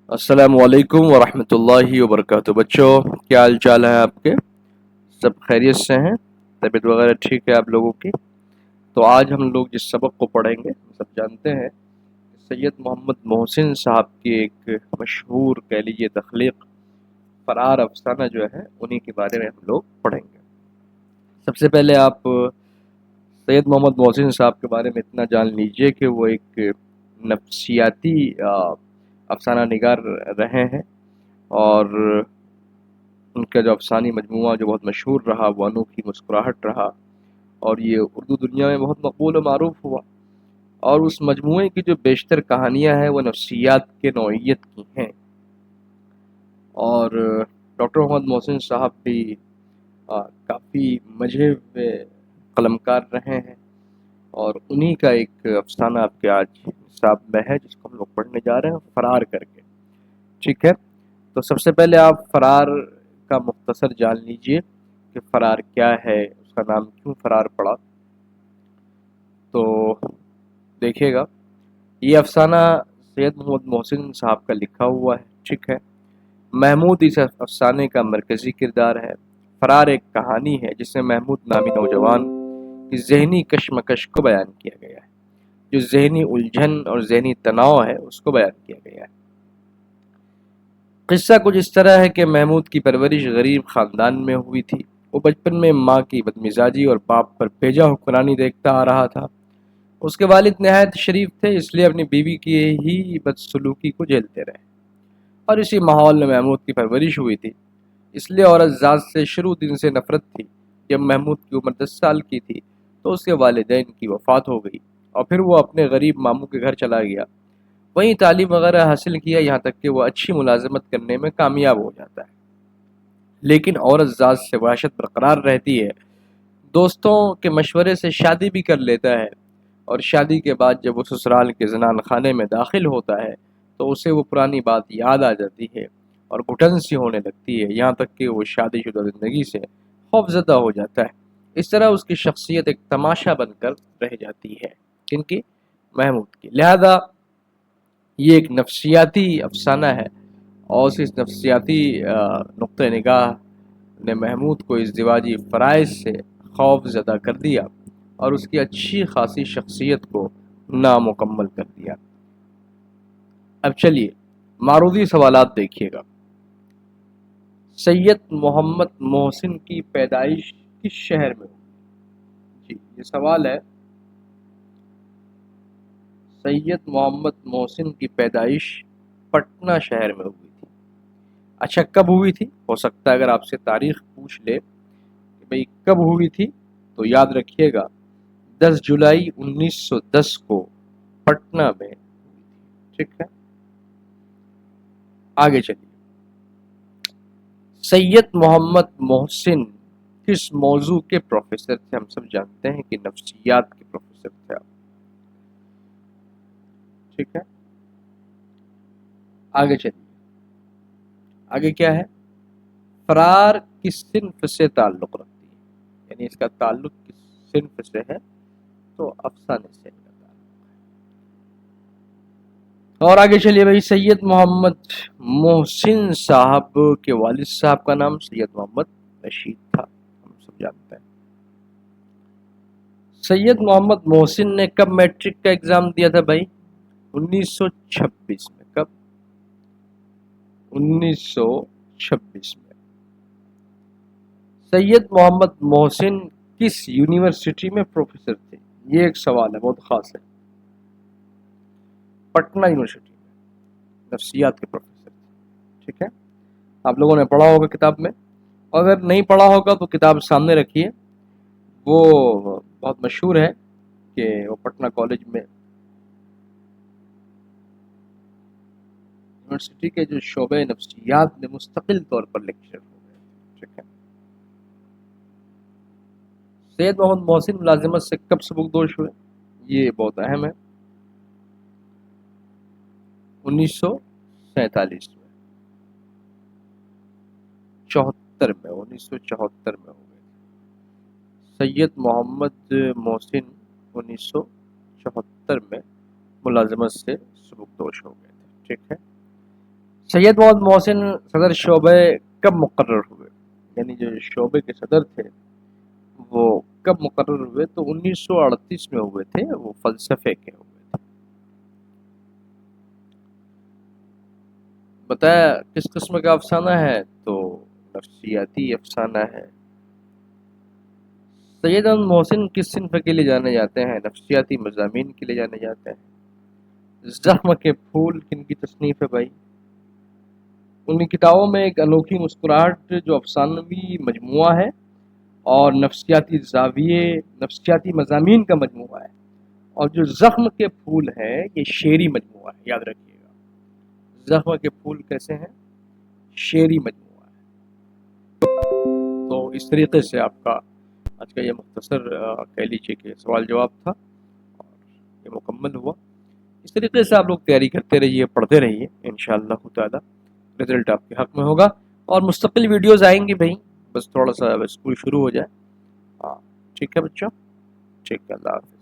السلام علیکم ورحمۃ اللہ وبرکاتہ۔ بچوں، کیا حال چال ہے آپ کے؟ سب خیریت سے ہیں؟ طبیعت وغیرہ ٹھیک ہے آپ لوگوں کی؟ تو آج ہم لوگ جس سبق کو پڑھیں گے، سب جانتے ہیں کہ سید محمد محسن صاحب کی ایک مشہور کہہ لیجیے تخلیق فرار افسانہ جو ہے انہی کے بارے میں ہم لوگ پڑھیں گے۔ سب سے پہلے آپ سید محمد محسن صاحب کے بارے میں اتنا جان لیجئے کہ وہ ایک نفسیاتی افسانہ نگار رہے ہیں، اور ان کا جو افسانی مجموعہ جو بہت مشہور رہا وہ انوکھی مسکراہٹ رہا، اور یہ اردو دنیا میں بہت مقبول و معروف ہوا۔ اور اس مجموعے کی جو بیشتر کہانیاں ہیں وہ نفسیات کے نوعیت کی ہیں، اور ڈاکٹر محمد محسن صاحب بھی کافی مجھے ہوئے قلمکار رہے ہیں، اور انہی کا ایک افسانہ آپ کے آج نصاب میں ہے جس کو ہم لوگ پڑھنے جا رہے ہیں، فرار کر کے۔ ٹھیک ہے، تو سب سے پہلے آپ فرار کا مختصر جان لیجئے کہ فرار کیا ہے، اس کا نام کیوں فرار پڑا۔ تو دیکھیے گا، یہ افسانہ سید محمد محسن صاحب کا لکھا ہوا ہے۔ ٹھیک ہے، محمود اس افسانے کا مرکزی کردار ہے۔ فرار ایک کہانی ہے جس میں محمود نامی نوجوان کی ذہنی کشمکش کو بیان کیا گیا ہے، جو ذہنی الجھن اور ذہنی تناؤ ہے اس کو بیان کیا گیا ہے۔ قصہ کچھ اس طرح ہے کہ محمود کی پرورش غریب خاندان میں ہوئی تھی۔ وہ بچپن میں ماں کی بدمزاجی اور باپ پر بھیجا حکمرانی دیکھتا آ رہا تھا۔ اس کے والد نہایت شریف تھے، اس لیے اپنی بیوی کی ہی بدسلوکی کو جھیلتے رہے، اور اسی ماحول میں محمود کی پرورش ہوئی تھی۔ اس لیے عورت ذات سے شروع دن سے نفرت تھی۔ جب محمود کی عمر 10 سال کی تھی تو اس کے والدین کی وفات ہو گئی، اور پھر وہ اپنے غریب ماموں کے گھر چلا گیا۔ وہیں تعلیم وغیرہ حاصل کیا، یہاں تک کہ وہ اچھی ملازمت کرنے میں کامیاب ہو جاتا ہے۔ لیکن عورت ذات سے وحشت برقرار رہتی ہے۔ دوستوں کے مشورے سے شادی بھی کر لیتا ہے، اور شادی کے بعد جب وہ سسرال کے زنان خانے میں داخل ہوتا ہے تو اسے وہ پرانی بات یاد آ جاتی ہے اور گھٹن سی ہونے لگتی ہے، یہاں تک کہ وہ شادی شدہ زندگی سے خوف زدہ ہو جاتا ہے۔ اس طرح اس کی شخصیت ایک تماشا بن کر رہ جاتی ہے، کن کی؟ محمود کی۔ لہذا یہ ایک نفسیاتی افسانہ ہے، اور اس نفسیاتی نقطہ نگاہ نے محمود کو ازدواجی فرائض سے خوف زدہ کر دیا اور اس کی اچھی خاصی شخصیت کو نامکمل کر دیا۔ اب چلیے معروضی سوالات دیکھیے گا۔ سید محمد محسن کی پیدائش کس شہر میں ہوئی؟ جی یہ سوال ہے۔ سید محمد محسن کی پیدائش پٹنہ شہر میں ہوئی تھی۔ اچھا کب ہوئی تھی؟ ہو سکتا ہے اگر آپ سے تاریخ پوچھ لے کہ بھئی کب ہوئی تھی، تو یاد رکھیے گا 10 جولائی 1910 کو پٹنہ میں ہوئی تھی۔ ٹھیک ہے، آگے چلیے۔ سید محمد محسن کس موضوع کے پروفیسر تھے؟ ہم سب جانتے ہیں کہ نفسیات کے پروفیسر تھے آپ۔ ٹھیک ہے، آگے چلیے۔ آگے کیا ہے؟ فرار کس صنف سے تعلق رکھتی ہے، یعنی اس کا تعلق کس صنف سے ہے؟ تو افسانے سے کا تعلق۔ اور آگے چلیے بھائی، سید محمد محسن صاحب کے والد صاحب کا نام سید محمد رشید تھا، ہم سب جانتے ہیں۔ سید محمد محسن نے کب میٹرک کا ایگزام دیا تھا بھائی؟ 1926 میں۔ کب؟ 1926 میں۔ سید محمد محسن کس یونیورسٹی میں پروفیسر تھے؟ یہ ایک سوال ہے بہت خاص ہے۔ پٹنہ یونیورسٹی میں نفسیات کے پروفیسر تھے۔ ٹھیک ہے، آپ لوگوں نے پڑھا ہوگا کتاب میں، اور اگر نہیں پڑھا ہوگا تو کتاب سامنے رکھیے، وہ بہت مشہور ہے کہ وہ پٹنہ کالج میں یونیورسٹی کے جو شعبہ نفسیات میں مستقل طور پر لیکچر ہو گئے۔ ٹھیک ہے، سید محمد محسن ملازمت سے کب سبکدوش ہوئے؟ یہ بہت اہم ہے۔ 1947 میں، 74 میں، 1974 میں ہو گئے۔ سید محمد محسن 1974 میں ملازمت سے سبکدوش ہو گئے تھے۔ ٹھیک ہے، سید محمد محسن صدر شعبے کب مقرر ہوئے؟ یعنی جو شعبے کے صدر تھے وہ کب مقرر ہوئے؟ تو 1938 میں ہوئے تھے، وہ فلسفے کے ہوئے تھے۔ بتایا کس قسم کا افسانہ ہے؟ تو نفسیاتی افسانہ ہے۔ سید محمد محسن کس صنف کے لیے جانے جاتے ہیں؟ نفسیاتی مضامین کے لیے جانے جاتے ہیں۔ زخم کے پھول کن کی تصنیف ہے بھائی؟ ان کی کتابوں میں ایک انوکھی مسکراہٹ جو افسانوی مجموعہ ہے، اور نفسیاتی زاویے نفسیاتی مضامین کا مجموعہ ہے، اور جو زخم کے پھول ہے یہ شعری مجموعہ ہے، یاد رکھیے گا۔ زخم کے پھول کیسے ہیں؟ شعری مجموعہ ہے۔ تو اس طریقے سے آپ کا آج کا یہ مختصر کہہ لیجیے کہ سوال جواب تھا، اور یہ مکمل ہوا۔ اس طریقے سے آپ لوگ تیاری کرتے رہیے، پڑھتے رہیے، انشاءاللہ تعالی رزلٹ آپ کے حق میں ہوگا۔ اور مستقل ویڈیوز آئیں گی بھائی، بس تھوڑا سا اسکول شروع ہو جائے۔ ہاں ٹھیک ہے بچوں، ٹھیک ہے، اللہ حافظ۔